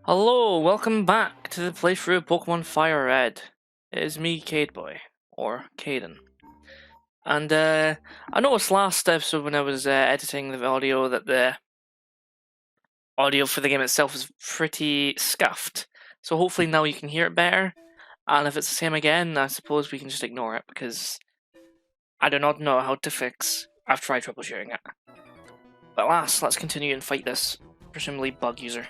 Hello, welcome back to the playthrough of Pokemon Fire Red. It is me, Boy, or Kaidyn. And I noticed last episode when I was editing the audio that the audio for the game itself is pretty scuffed. So hopefully now you can hear it better. And if it's the same again, I suppose we can just ignore it because I do not know how to fix. I've tried troubleshooting it. But last, let's continue and fight this presumably bug user.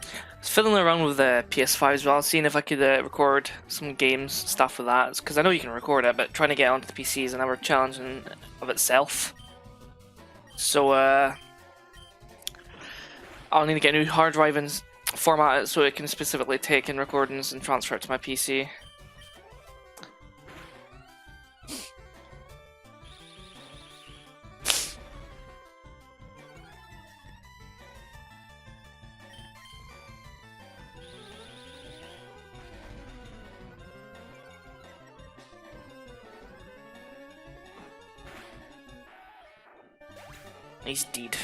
I was fiddling around with the PS5 as well, seeing if I could record some games stuff with that, because I know you can record it, but trying to get onto the PC is another challenge in of itself. So I'll need to get a new hard drive and format it so it can specifically take in recordings and transfer it to my PC. Nice deed.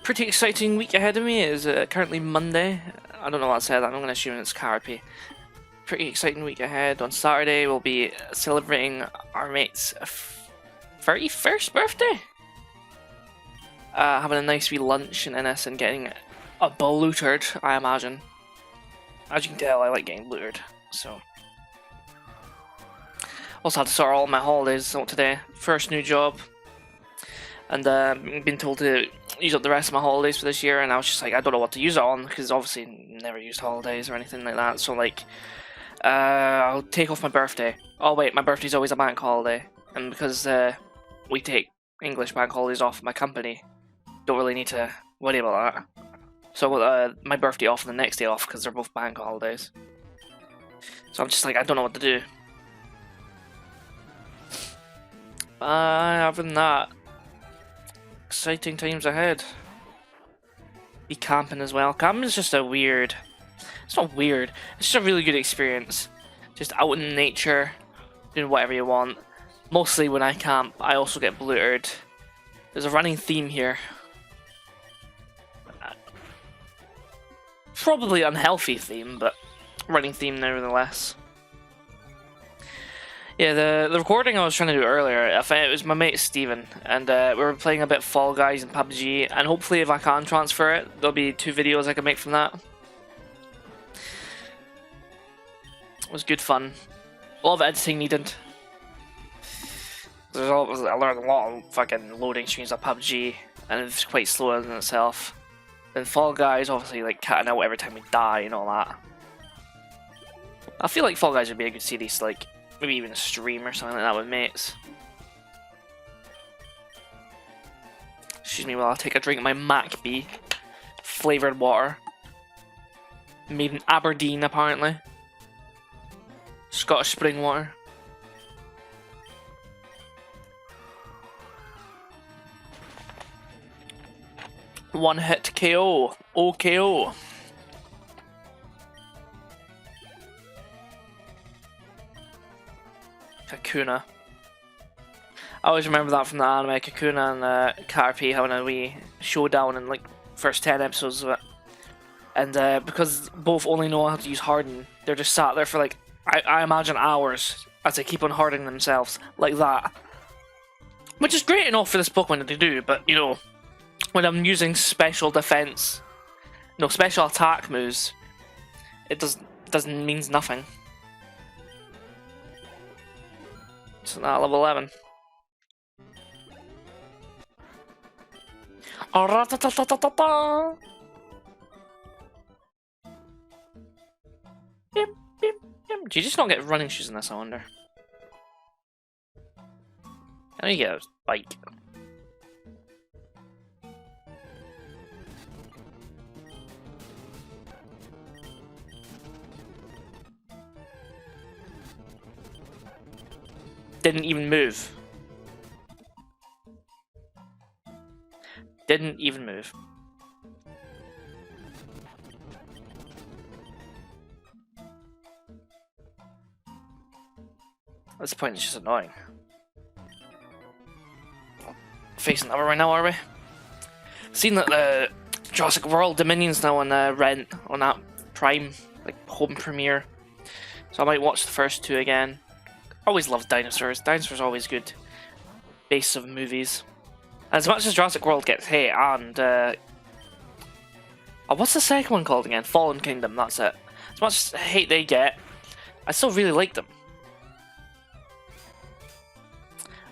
Pretty exciting week ahead of me. It is currently Monday. I don't know what I said. I'm going to assume it's Carpy. Pretty exciting week ahead. On Saturday we'll be celebrating our mate's 31st birthday. Having a nice wee lunch in Innis and getting a blutered, I imagine. As you can tell, I like getting blutered, so. Also had to sort all my holidays out today. First new job. And been told to use up the rest of my holidays for this year, and I was just like, I don't know what to use it on, because obviously never used holidays or anything like that, so like, I'll take off my birthday. Oh wait, my birthday's always a bank holiday, and because we take English bank holidays off at my company, don't really need to worry about that. So my birthday off and the next day off, because they're both bank holidays. So I'm just like, I don't know what to do. Other than that, exciting times ahead. Be camping as well. Camping is just a weird. It's not weird. It's just a really good experience. Just out in nature, doing whatever you want. Mostly when I camp, I also get blutered. There's a running theme here. Probably unhealthy theme, but running theme nevertheless. Yeah, the recording I was trying to do earlier, I found it was my mate Steven, and we were playing a bit Fall Guys and PUBG, and hopefully if I can transfer it, there'll be 2 videos I can make from that. It was good fun. A lot of editing needed. I learned a lot of fucking loading screens of PUBG, and it's quite slow in itself. Then Fall Guys, obviously, like cutting out every time we die and all that. I feel like Fall Guys would be a good series, like maybe even a stream or something like that with mates. Excuse me while I take a drink of my MacB flavoured water. Made in Aberdeen, apparently. Scottish spring water. One hit KO. OKO. Kakuna. I always remember that from the anime, Kakuna and Caterpie having a wee showdown in like first 10 episodes of it. And because both only know how to use Harden, they're just sat there for like, I imagine hours as they keep on hardening themselves like that. Which is great enough for this Pokemon to do, but you know, when I'm using special defense, no, special attack moves, it doesn't means nothing. So now level 11. Do you just not get running shoes in this, I wonder? How do you get a bike? Didn't even move. Didn't even move. At this point, it's just annoying. facing that right now, are we? Seen that the Jurassic World Dominion's now on rent on that Prime, like home premiere. So I might watch the first two again. Always loved dinosaurs. Dinosaurs are always good. Base of movies. As much as Jurassic World gets hate and oh, what's the second one called again? Fallen Kingdom, that's it. As much hate they get, I still really like them.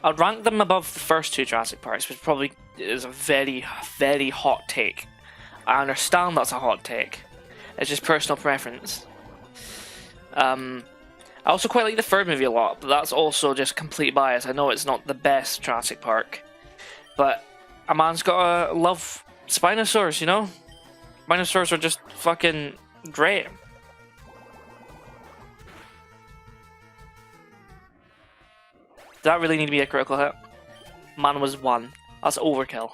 I'd rank them above the first two Jurassic Parks, which probably is a very, very hot take. I understand that's a hot take. It's just personal preference. I also quite like the third movie a lot, but that's also just complete bias. I know it's not the best Jurassic Park, but a man's gotta love Spinosaurs, you know? Spinosaurs are just fucking great. Did that really need to be a critical hit? Man was 1. That's overkill.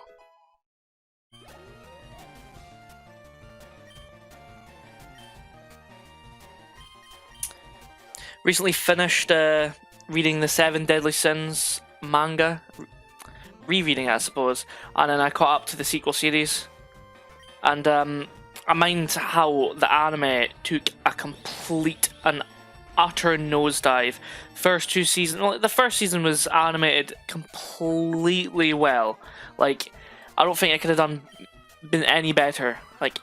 Recently finished reading the 7 Deadly Sins manga. Rereading it, I suppose. And then I caught up to the sequel series. And I mind how the anime took a complete and utter nosedive. First 2 seasons, well, the first season was animated completely well. Like, I don't think it could have been any better. Like,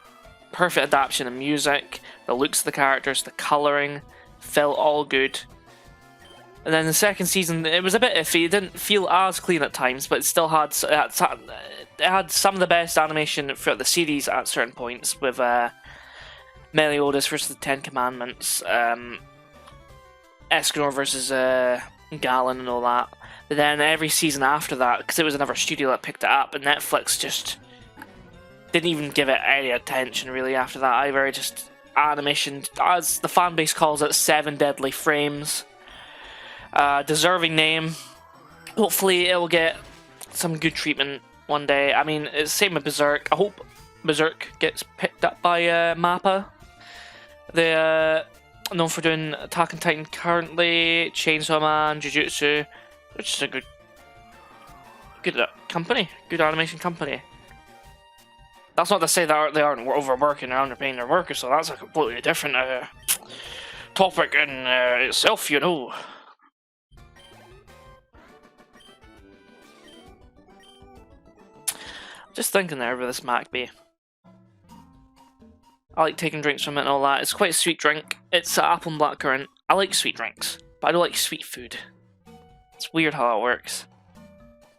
perfect adaptation of music, the looks of the characters, the colouring, felt all good. And then the second season, it was a bit iffy. It didn't feel as clean at times, but it still had some of the best animation throughout the series at certain points, with Meliodas versus the Ten Commandments, Escanor versus Galen and all that. But then every season after that, because it was another studio that picked it up, and Netflix just didn't even give it any attention really after that either. Just animation, as the fan base calls it, 7 deadly frames. Deserving name. Hopefully it'll get some good treatment one day. I mean, it's the same with Berserk. I hope Berserk gets picked up by MAPPA. They're known for doing Attack on Titan currently, Chainsaw Man, Jujutsu, which is a good company, good animation company. That's not to say that they aren't overworking or underpaying their workers, so that's a completely different topic in itself, you know. Just thinking there with this MacB. I like taking drinks from it and all that. It's quite a sweet drink. It's apple and blackcurrant. I like sweet drinks, but I don't like sweet food. It's weird how it works.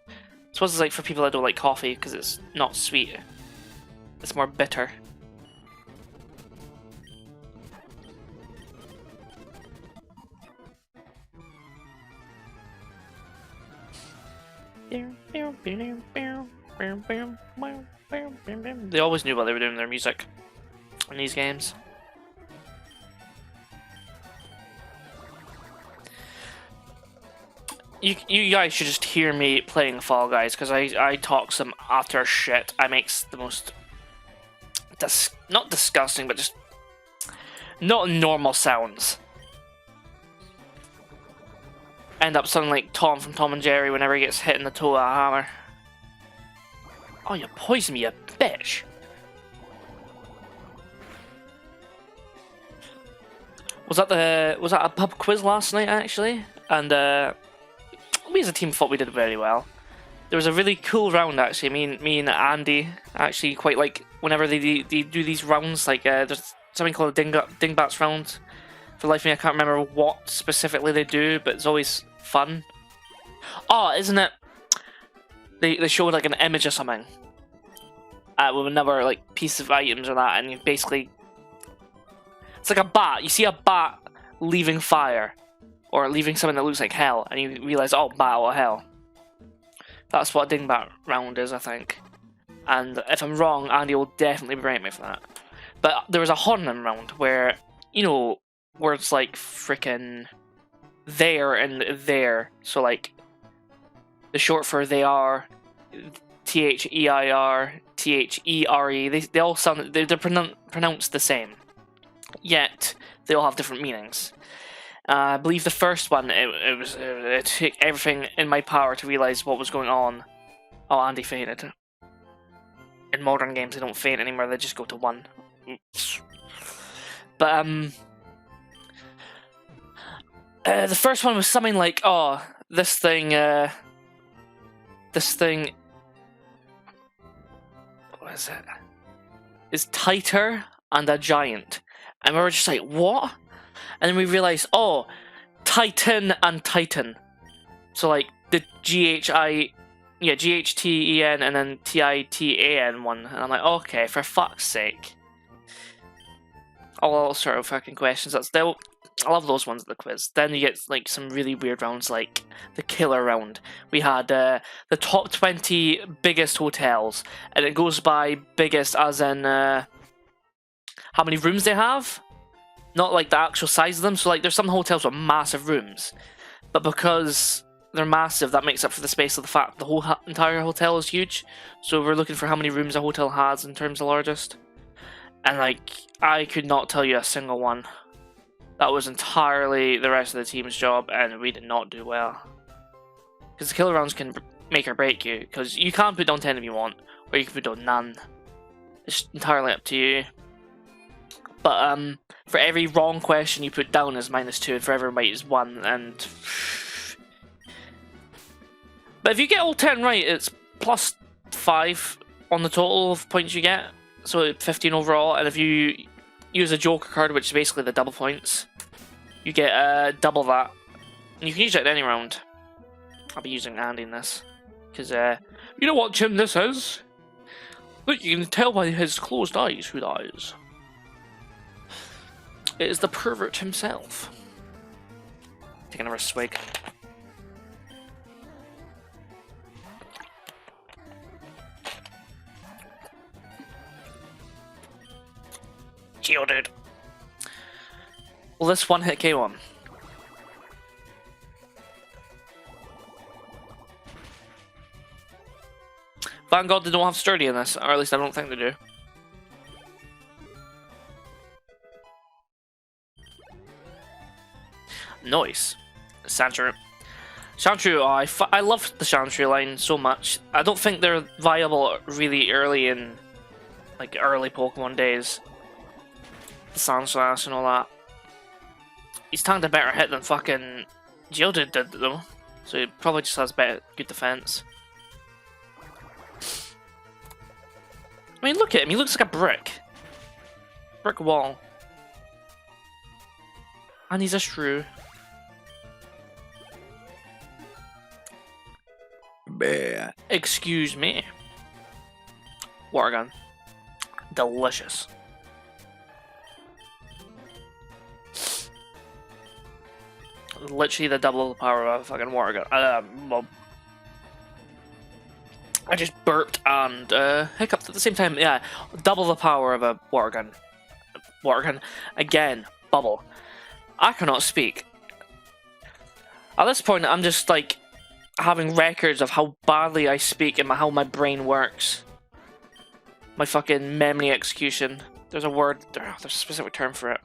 I suppose it's like for people that don't like coffee because it's not sweet. It's more bitter. They always knew what they were doing in their music in these games. You guys should just hear me playing Fall Guys, because I talk some utter shit. I make the most not disgusting, but just not normal sounds. End up sounding like Tom from Tom and Jerry whenever he gets hit in the toe with a hammer. Oh, you poisoned me, you bitch! Was that a pub quiz last night actually? And we as a team thought we did very well. There was a really cool round actually. Me and Andy actually quite like whenever they do these rounds. Like there's something called a dingbats round. For the life of me, I can't remember what specifically they do, but it's always fun. Oh, isn't it? They showed like an image of something with another like piece of items or that, and you basically, it's like a bat. You see a bat leaving fire or leaving something that looks like hell, and you realize, oh, bat or hell. That's what a dingbat round is, I think. And if I'm wrong, Andy will definitely berate me for that. But there was a Honnen round where, you know, words like frickin' there and there. So like the short for they are, Their, There, they all sound, they're pronounced the same. Yet they all have different meanings. I believe the first one, it took everything in my power to realize what was going on. Oh, Andy fainted. In modern games, they don't faint anymore, they just go to 1. But, the first one was something like, oh, this thing, what is it? Is tighter and a giant. And we were just like, what? And then we realized, oh, Titan and Titan. So like the GHTEN and then TITAN one. And I'm like, okay, for fuck's sake. All sort of fucking questions. I love those ones at the quiz. Then you get like some really weird rounds, like the killer round. We had the top 20 biggest hotels, and it goes by biggest as in how many rooms they have, not like the actual size of them. So like there's some hotels with massive rooms, but because they're massive, that makes up for the space of the fact the whole entire hotel is huge. So we're looking for how many rooms a hotel has in terms of largest, and like I could not tell you a single one. That was entirely the rest of the team's job, and we did not do well. Because the killer rounds can make or break you, because you can put down 10 if you want, or you can put down none. It's entirely up to you. But for every wrong question you put down is -2, and for every right is 1, and... But if you get all 10 right, it's +5 on the total of points you get, so 15 overall, and if you use a joker card, which is basically the double points, you get double that. And you can use it in any round. I'll be using Andy in this. Because, you know what Jim this is? Look, you can tell by his closed eyes who that is. It is the pervert himself. Take another swig. Chill, dude. Well, this one hit K1. Vanguard, they don't have sturdy in this, or at least I don't think they do. Nice. Sandshrew. Sandshrew, oh, I love the Sandshrew line so much. I don't think they're viable really early in, like, early Pokemon days. The Sandslash and all that. He's tanked a better hit than fucking Geodude did though, so he probably just has good defense. I mean, look at him, he looks like a brick wall. And he's a shrew. Bah. Excuse me. Water gun. Delicious. Literally the double the power of a fucking water gun. Well, I just burped and hiccuped at the same time. Yeah, double the power of a water gun. Water gun. Again, bubble. I cannot speak. At this point, I'm just like having records of how badly I speak and how my brain works. My fucking memory execution. There's a word, there's a specific term for it.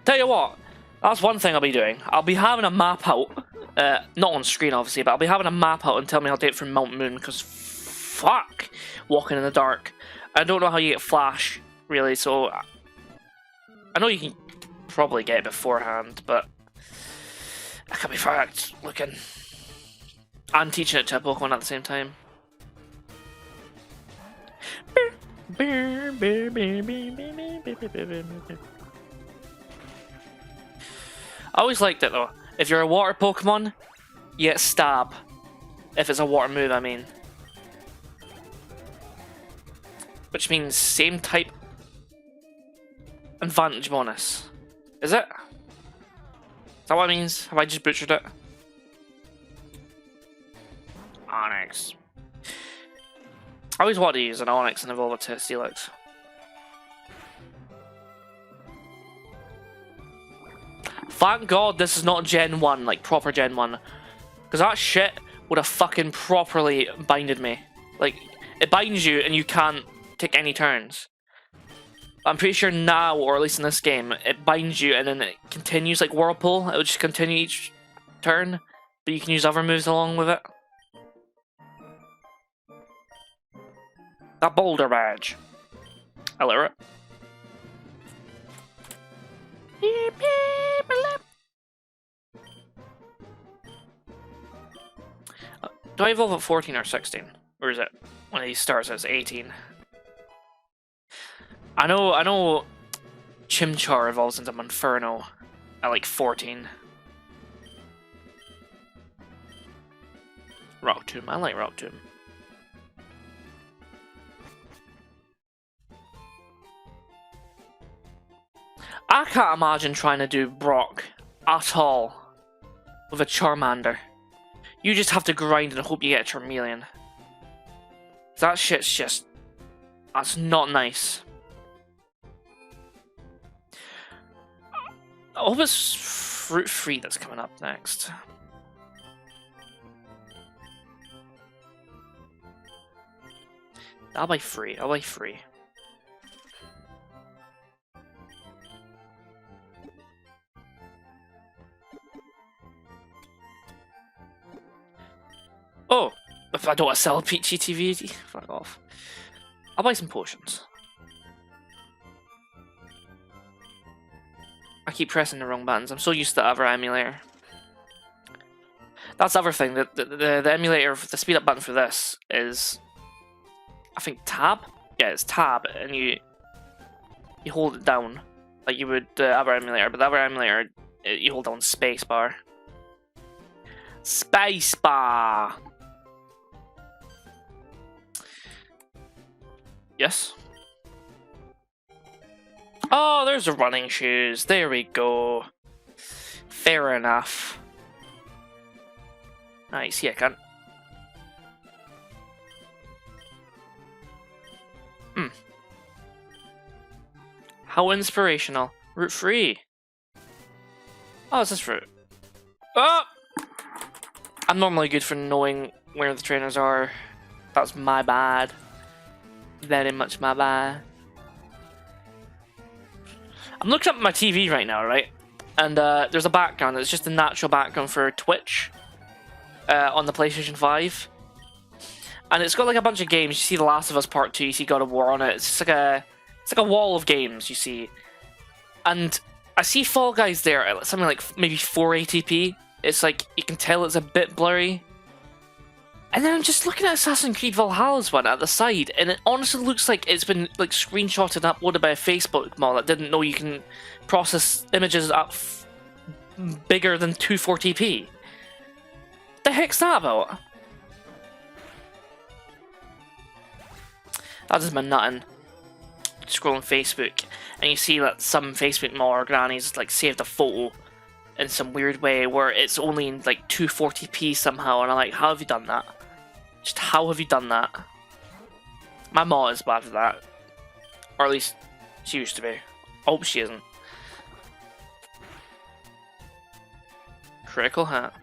Tell you what. That's one thing I'll be doing. I'll be having a map out. Not on screen, obviously, but I'll be having a map out and tell me how to get from Mount Moon, because fuck walking in the dark. I don't know how you get Flash, really, so I know you can probably get it beforehand, but I can't be fucked looking and teaching it to a Pokemon at the same time. I always liked it though. If you're a water Pokemon, you get Stab. If it's a water move, I mean. Which means same type advantage bonus. Is it? Is that what it means? Have I just butchered it? Onyx. I always wanted to use an Onyx and evolve it to Steelix. Thank God this is not Gen 1, like proper Gen 1. Because that shit would have fucking properly binded me. Like, it binds you and you can't take any turns. I'm pretty sure now, or at least in this game, it binds you and then it continues like Whirlpool. It would just continue each turn, but you can use other moves along with it. That boulder badge. Illiterate. Do I evolve at 14 or 16? Or is it when he starts as 18? I know Chimchar evolves into Monferno at like 14. Rock Tomb, I like Rock Tomb. I can't imagine trying to do Brock at all with a Charmander. You just have to grind and hope you get a Charmeleon. That shit's just... that's not nice. I hope it's Fruit Free that's coming up next. I'll buy free. I'll buy free. Oh, if I don't want to sell a Peachy TV, fuck off. I'll buy some potions. I keep pressing the wrong buttons. I'm so used to the other emulator. That's the other thing. The emulator, the speed up button for this is, I think, tab. Yeah, it's tab, and you hold it down like you would the other emulator. But the other emulator, you hold down spacebar. Spacebar. Yes. Oh, there's the running shoes. There we go. Fair enough. Nice, yeah, can. How inspirational. Route 3. Oh, is this route? Oh! I'm normally good for knowing where the trainers are. That's my bad. Very much my bad. I'm looking at my TV right now, right? And there's a background. It's just a natural background for Twitch on the PlayStation 5. And it's got like a bunch of games. You see The Last of Us Part 2, you see God of War on it. It's like a wall of games, you see. And I see Fall Guys there at something like maybe 480p. It's like, you can tell it's a bit blurry. And then I'm just looking at Assassin's Creed Valhalla's one at the side, and it honestly looks like it's been like screenshotted and uploaded by a Facebook mod that didn't know you can process images up bigger than 240p. What the heck's that about? That is my nutting. Scrolling Facebook, and you see that some Facebook mod or grannies like saved a photo in some weird way where it's only in like 240p somehow, and I'm like, how have you done that? Just how have you done that? My mom is bad for that. Or at least she used to be. I hope she isn't. Critical hat.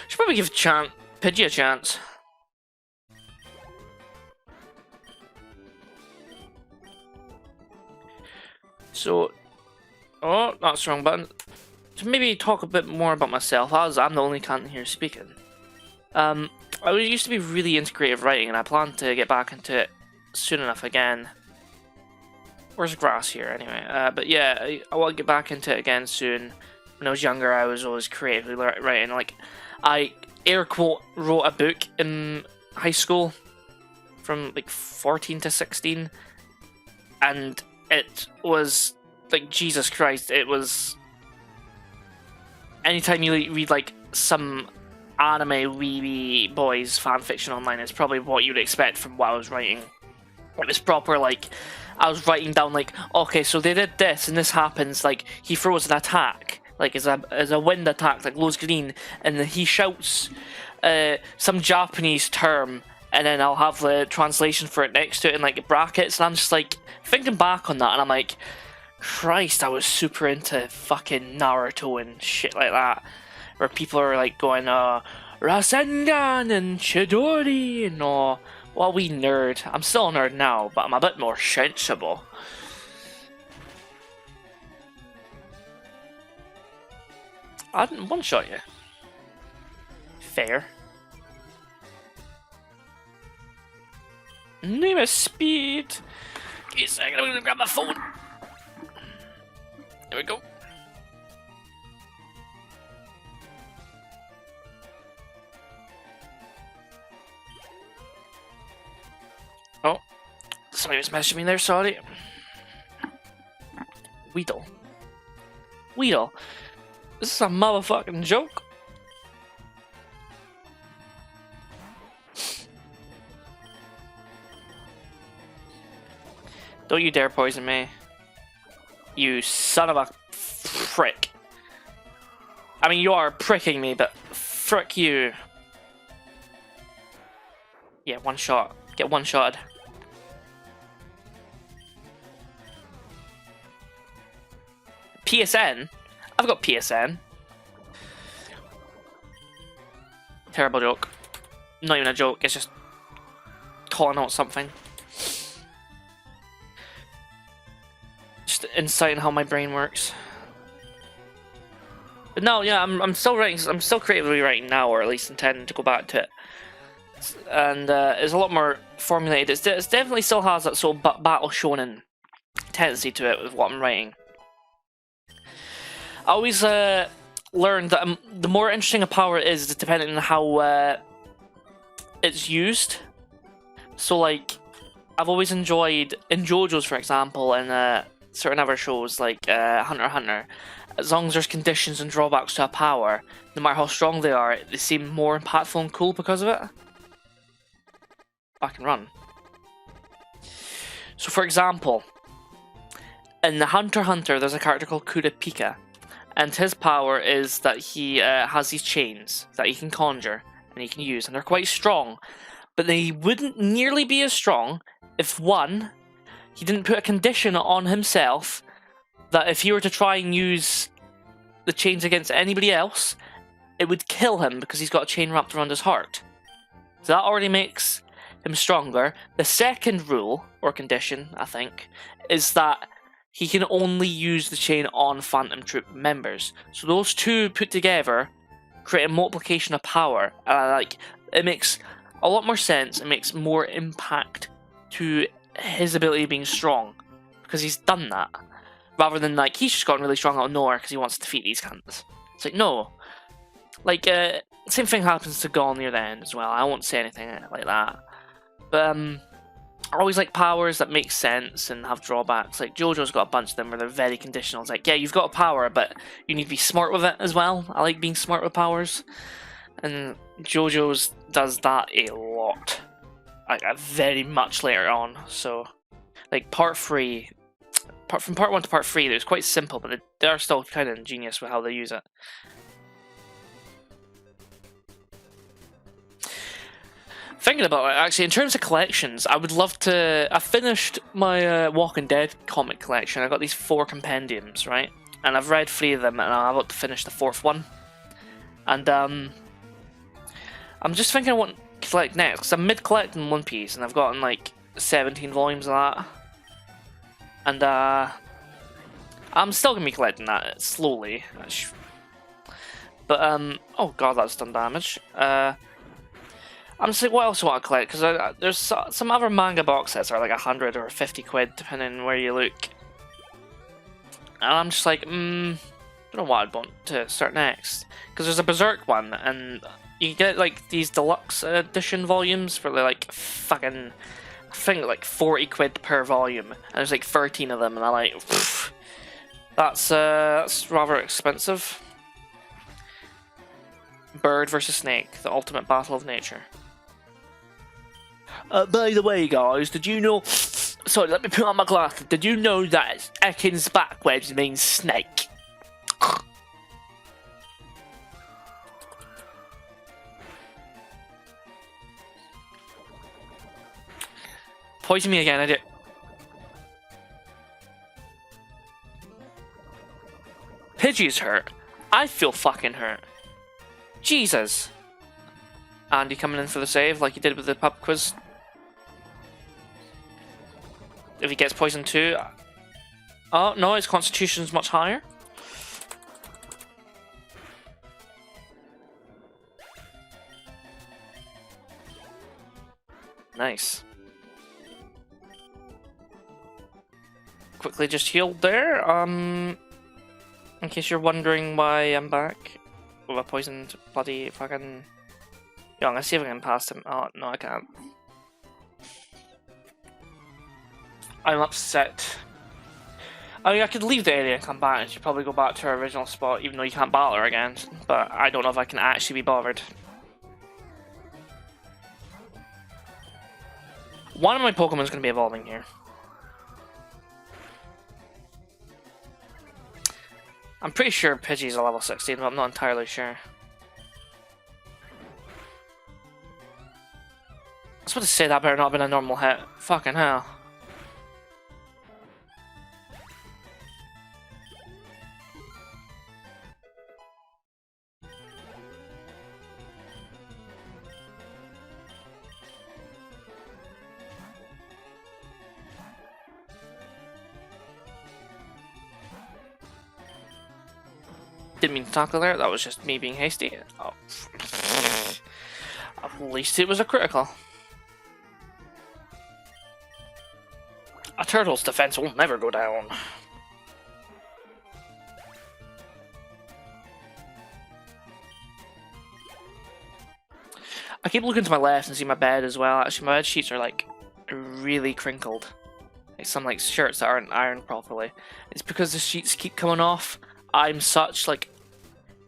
Should probably give Pidgey a chance. So, oh, that's the wrong button. To maybe talk a bit more about myself, as I'm the only cunt here speaking. I used to be really into creative writing, and I plan to get back into it soon enough again. Where's the grass here, anyway? But yeah, I want to get back into it again soon. When I was younger, I was always creatively writing. Like, I air quote wrote a book in high school from like 14 to 16, and it was like, Jesus Christ, it was. Anytime you read like some anime weeby boys fanfiction online, it's probably what you'd expect from what I was writing. It was proper, like, I was writing down like, okay, so they did this and this happens, like he throws an attack, like as a wind attack, like glows green, and then he shouts some Japanese term, and then I'll have the translation for it next to it in like brackets, and I'm just like thinking back on that, and I'm like, Christ, I was super into fucking Naruto and shit like that, where people are like going, Rasengan and Chidori and all. Well, we nerd. I'm still a nerd now, but I'm a bit more sensible. I didn't one-shot you. Fair. Need my speed. Give me a second, I'm gonna grab my phone. There we go. Oh, somebody was messaging me there, sorry. Weedle. Weedle. This is a motherfucking joke. Don't you dare poison me. You son of a frick. I mean, you are pricking me, but frick you. Yeah, one shot. Get one shot. PSN? I've got PSN. Terrible joke. Not even a joke, it's just calling out something. Just insight on how my brain works. But no, yeah, I'm still writing. I'm still creatively writing now, or at least intending to go back to it. And it's a lot more formulated. It definitely still has that sort of battle shonen tendency to it with what I'm writing. I always learned that the more interesting a power is depending on how it's used. So, like, I've always enjoyed in JoJo's, for example, and certain other shows like Hunter x Hunter. As long as there's conditions and drawbacks to a power, no matter how strong they are, they seem more impactful and cool because of it. Back and run. So, for example, in the Hunter x Hunter, there's a character called Kurapika, and his power is that he has these chains that he can conjure and he can use, and they're quite strong. But they wouldn't nearly be as strong if, one, he didn't put a condition on himself that if he were to try and use the chains against anybody else, it would kill him because he's got a chain wrapped around his heart. So that already makes him stronger. The second rule, or condition, I think, is that he can only use the chain on Phantom Troop members. So those two put together create a multiplication of power. Like, it makes a lot more sense. It makes more impact to his ability being strong because he's done that, rather than like he's just gotten really strong out of nowhere because he wants to defeat these cunts. It's like, no, like same thing happens to Gon near the end as well. I won't say anything like that, but I always like powers that make sense and have drawbacks. Like JoJo's got a bunch of them where they're very conditional. It's like, yeah, you've got a power, but you need to be smart with it as well. I like being smart with powers, and JoJo's does that a lot. Like very much later on. So, like part 3, from part 1 to part 3, it was quite simple, but they are still kind of ingenious with how they use it. Thinking about it, actually, in terms of collections, I would love to. I finished my Walking Dead comic collection. I got these 4 compendiums, right? And I've read 3 of them, and I'm about to finish the 4th one. And I'm just thinking what to collect next, because I'm mid-collecting One Piece, and I've gotten like 17 volumes of that. And I'm still gonna be collecting that slowly. But oh god, that's done damage. I'm just like, what else do I want to collect? Because there's some other manga box sets that are like 100 or 50 quid, depending on where you look. And I'm just like, I don't know what I'd want to start next. Because there's a Berserk one, and you get like these deluxe edition volumes for like fucking, I think like 40 quid per volume. And there's like 13 of them, and I'm like, that's rather expensive. Bird versus Snake, the ultimate battle of nature. By the way, guys, did you know... Sorry, let me put on my glasses. Did you know that Ekins backwards means snake? Poison me again, I did. Pidgey's hurt. I feel fucking hurt. Jesus. Andy coming in for the save like he did with the pub quiz. If he gets poisoned too. Oh, no, his constitution's much higher. Nice. quickly just healed there. In case you're wondering why I'm back with a poisoned bloody fucking... Yo, I'm gonna see if I can pass him. Oh, no, I can't. I'm upset. I mean, I could leave the area and come back, and she'd probably go back to her original spot, even though you can't battle her again. But I don't know if I can actually be bothered. One of my Pokemon's going to be evolving here. I'm pretty sure Pidgey's a level 16, but I'm not entirely sure. I was about to say that better not have been a normal hit. Fucking hell. Didn't mean to tackle there, that was just me being hasty. Oh. At least it was a critical. A turtle's defense will never go down. I keep looking to my left and see my bed as well. Actually, my bed sheets are like really crinkled. Like some like shirts that aren't ironed properly. It's because the sheets keep coming off. I'm such like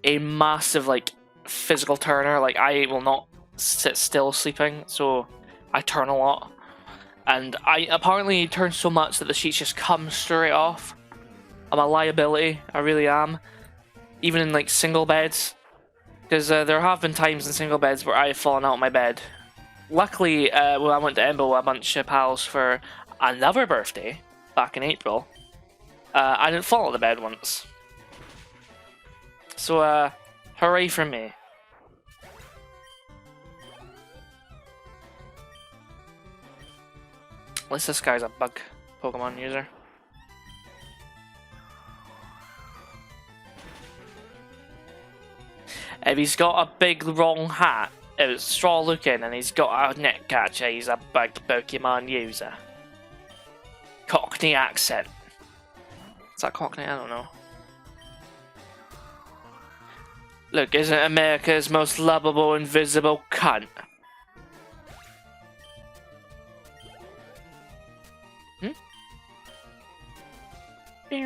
a massive like physical turner. Like I will not sit still sleeping, so I turn a lot. And I apparently turn so much that the sheets just come straight off. I'm a liability, I really am. Even in like single beds. Because there have been times in single beds where I've fallen out of my bed. Luckily, when I went to Embo with a bunch of pals for another birthday, back in April, I didn't fall out of the bed once. So, hooray for me. At least this guy's a bug Pokemon user. If he's got a big wrong hat, it's straw looking, and he's got a neck catcher, he's a big Pokemon user. Cockney accent. Is that Cockney? I don't know. Look, isn't America's most lovable invisible cunt? The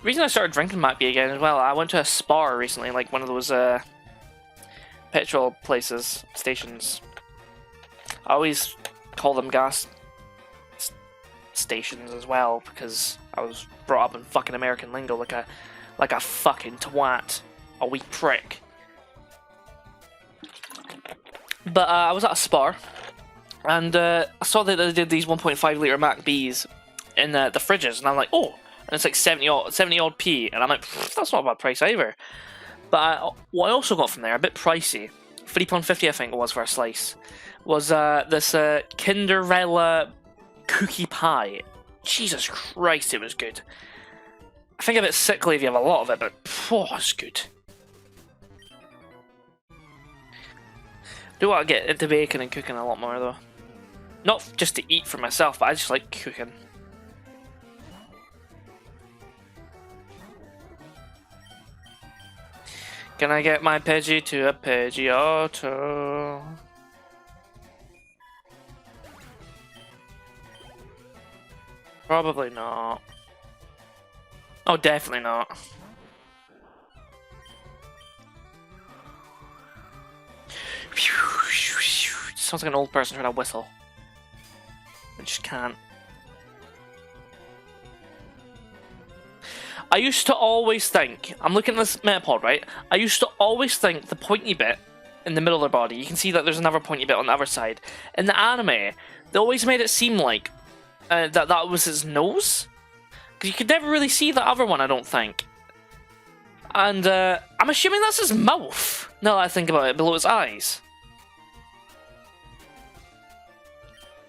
reason I started drinking might be again as well. I went to a Spar recently, like one of those petrol places, stations. I always call them gas stations as well because I was brought up in fucking American lingo like a fucking twat, a wee prick. But I was at a Spar, and I saw that they did these 1.5 litre Mac Bs in the fridges, and I'm like, oh, and it's like 70 odd p, and I'm like, that's not a bad price either. But what I also got from there, a bit pricey, £3.50 I think it was for a slice, was this Kinderella cookie pie. Jesus Christ, it was good. I think a bit sickly if you have a lot of it, but it's good. Do want to get into baking and cooking a lot more though. Not just to eat for myself, but I just like cooking. Can I get my Pidgey to a Pidgeotto? Probably not. Oh, definitely not. Sounds like an old person trying to whistle. I just can't. I used to always think, I'm looking at this Metapod, right? I used to always think the pointy bit in the middle of their body, you can see that there's another pointy bit on the other side. In the anime, they always made it seem like that was his nose. Because you could never really see the other one, I don't think. And I'm assuming that's his mouth, now that I think about it, below his eyes.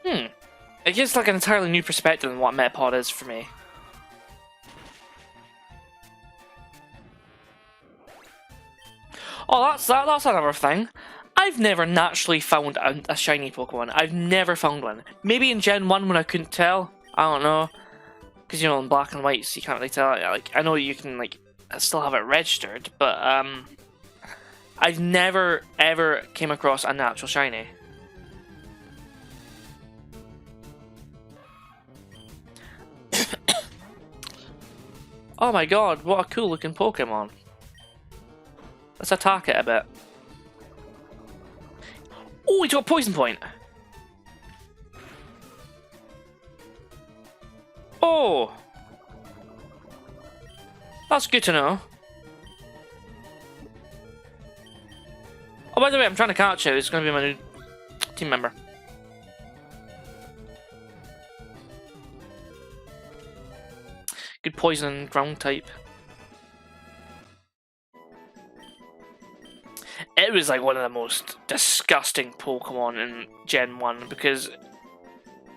It gives like an entirely new perspective on what Metapod is for me. Oh, that's another thing. I've never naturally found a shiny Pokemon. I've never found one. Maybe in Gen 1 when I couldn't tell. I don't know. Because, you know, in black and white, so you can't really tell. Like, I know you can, like, still have it registered, but, I've never, ever came across a natural shiny. Oh my god, what a cool looking Pokemon. Let's attack it a bit. Oh, he took a poison point. Oh. That's good to know. Oh, by the way, I'm trying to catch it. It's going to be my new team member. Good poison ground type. It was like one of the most disgusting Pokemon in Gen 1 because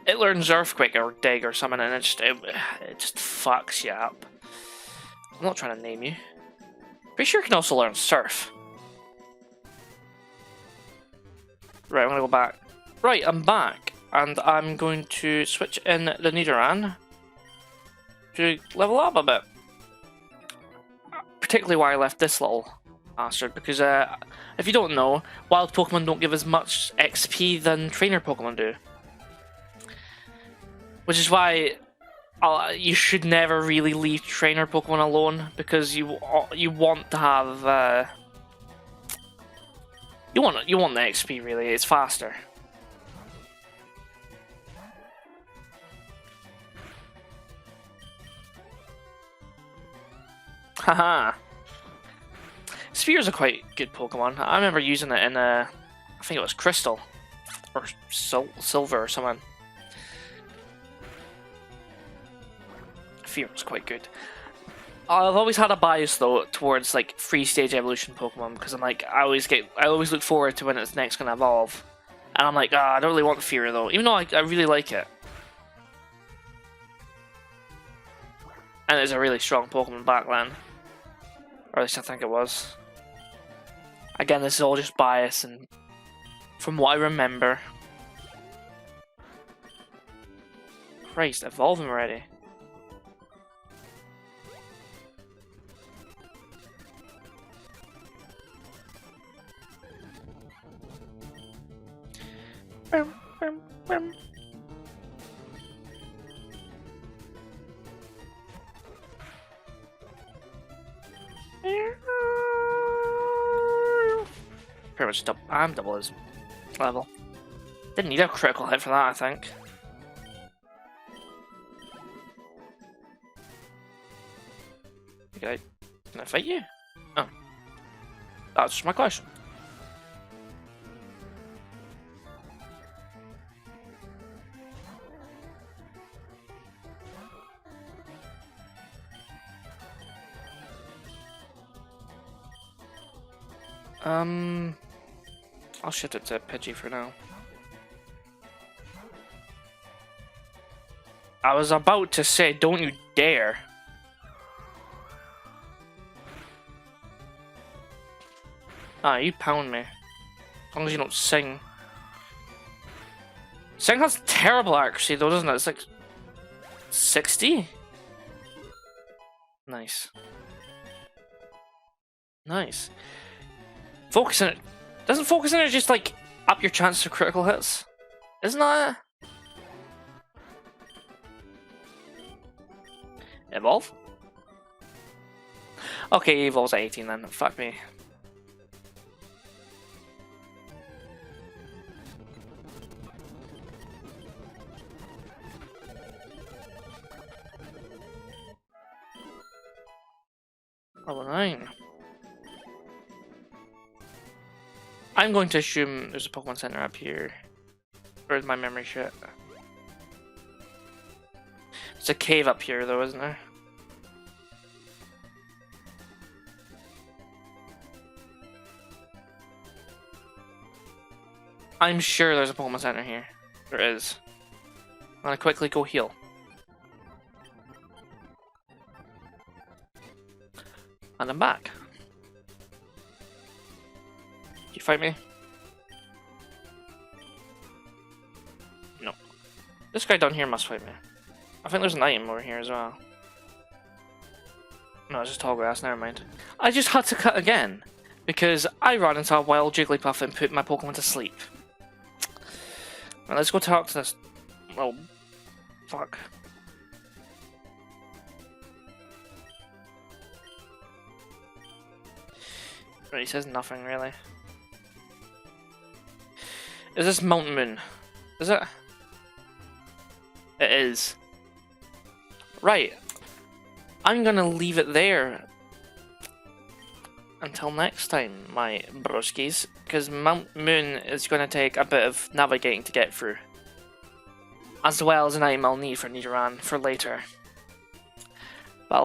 it learns Earthquake or Dig or something and it just fucks you up. I'm not trying to name you. Pretty sure it can also learn Surf. Right, I'm gonna go back. Right, I'm back. And I'm going to switch in the Nidoran to level up a bit. Particularly why I left this little bastard, because if you don't know, wild Pokemon don't give as much XP than trainer Pokemon do. Which is why you should never really leave trainer Pokemon alone, because you want to have you want the XP really. It's faster. Haha. Sphere's a quite good Pokemon. I remember using it in I think it was Crystal or Silver or something. Sphere was quite good. I've always had a bias though towards like free stage evolution Pokemon because I'm like I always look forward to when it's next gonna evolve, and I'm like I don't really want Fear though, even though I really like it, and it's a really strong Pokemon back then, or at least I think it was. Again, this is all just bias and from what I remember. Christ, evolve him already. Pretty much double his level. Didn't need a critical hit for that, I think. Can I fight you? Oh. That's just my question. I'll shift it to Pidgey for now. I was about to say, don't you dare. Ah, you pound me. As long as you don't sing. Sing has terrible accuracy though, doesn't it? It's like 60? Nice. Nice. Focusing it. Doesn't focusing it just like up your chance of critical hits? Isn't that it? Evolve? Okay, evolves at 18 then. Fuck me. Level 9. I'm going to assume there's a Pokemon Center up here. Where's my memory shit? It's a cave up here though, isn't there? I'm sure there's a Pokemon Center here. There is. I'm gonna quickly go heal. And I'm back. You fight me? This guy down here must fight me. I think there's an item over here as well. No, it's just tall grass, never mind. I just had to cut again, because I ran into a wild Jigglypuff and put my Pokemon to sleep. Now let's go talk to this... Oh, fuck. Right, he says nothing, really. Is this Mountain Moon? Is it? It is. Right. I'm gonna leave it there until next time, my broskies, because Mount Moon is gonna take a bit of navigating to get through, as well as an item I'll need for Nidoran for later.